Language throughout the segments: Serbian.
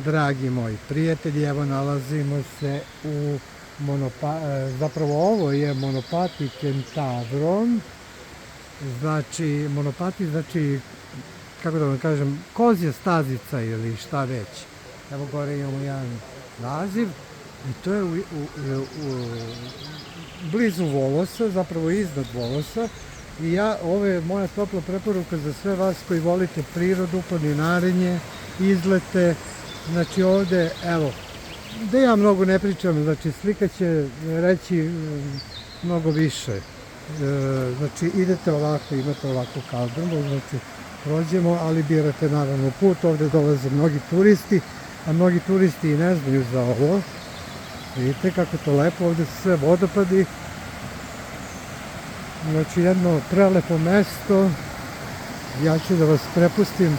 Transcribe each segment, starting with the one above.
dragi moji prijatelji, evo nalazimo se u zapravo ovo je Monopati Kentavron, znači Monopati znači, kako da vam kažem, kozja stazica ili šta već. Evo gore imamo jedan naziv i to je blizu Volosa, zapravo iznad Volosa. I ovo je moja topla preporuka za sve vas koji volite prirodu, planinarenje, izlete. Znači ovde, evo, da ja mnogo ne pričam, znači slika će reći mnogo više. Znači idete ovako, imate ovako kaldrmu, znači prođemo, ali birate naravno put. Ovde dolaze mnogi turisti, a mnogi turisti i ne znaju za ovo. Vidite kako to lepo, ovde su sve vodopadi. Znači jedno prelepo mesto. Ja ću da vas prepustim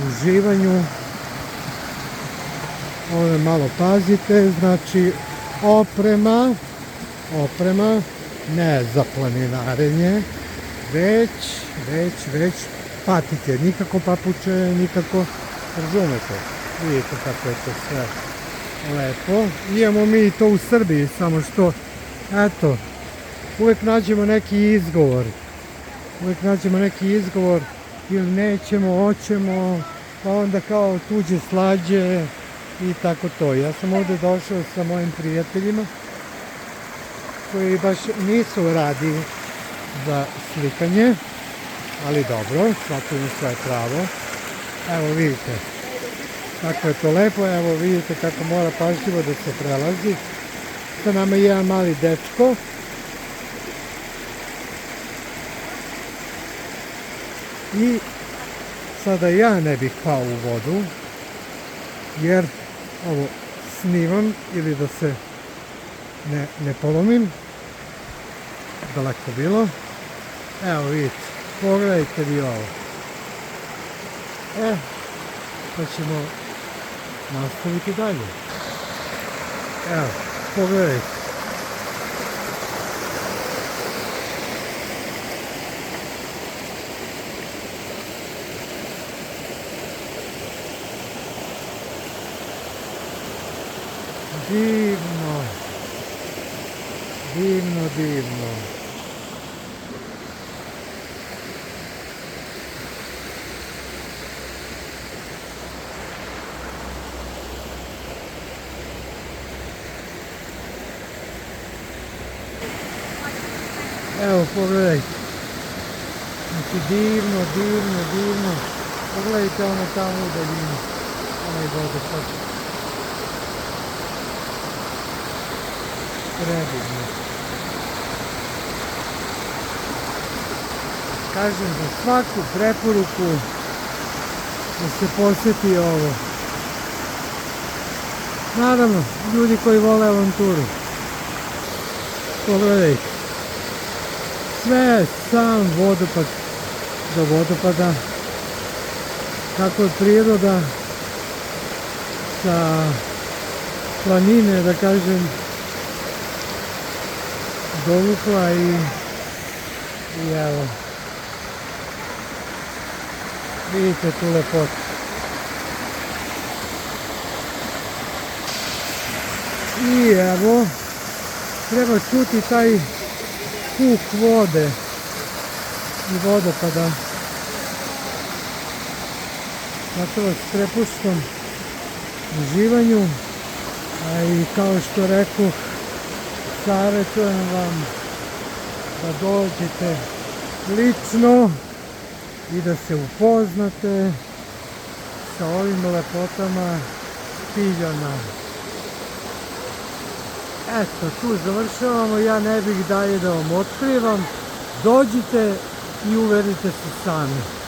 u uživanju. Ovdje malo pazite, znači oprema, ne za planinarenje, već patike, nikako papuče, nikako, razumete, vidite kako je to sve lepo. Imamo mi to u Srbiji, samo što, eto, uvek nađemo neki izgovor, ili nećemo, hoćemo, pa onda kao tuđe slađe i tako to. Ja sam ovdje došao sa mojim prijateljima koji baš nisu radi za slikanje, ali dobro, svako ima svoje pravo. Evo vidite kako je to lepo, evo vidite kako mora pažljivo da se prelazi. Sa nama je jedan mali dečko. I sada ja ne bih pao u vodu, jer ovo snimam ili da se ne polomim. Daleko bilo. Evo vidite, pogledajte vi ovo. Pa ćemo nastaviti dalje. Evo, pogledajte. Divno. Evo, pogledajte. Znači, divno. Pogledajte ono tamo u daljini. Onaj vodopad. Predivno. Kažem, za svaku preporuku da se posjeti ovo. Naravno, ljudi koji vole avanturu. Pogledajte. Sve sam vodopad do vodopada. Kako je priroda sa planine, da kažem, dovukla i evo, vidite tu lepotu. I evo, treba čuti taj huk vode i vodopada. Zato vas prepuštam uživanju, a i kao što rekoh, savjetujem vam da dođete lično i da se upoznate sa ovim lepotama Piljana. Eto, tu završavamo, ja ne bih dalje da vam otkrivam. Dođite i uverite se sami.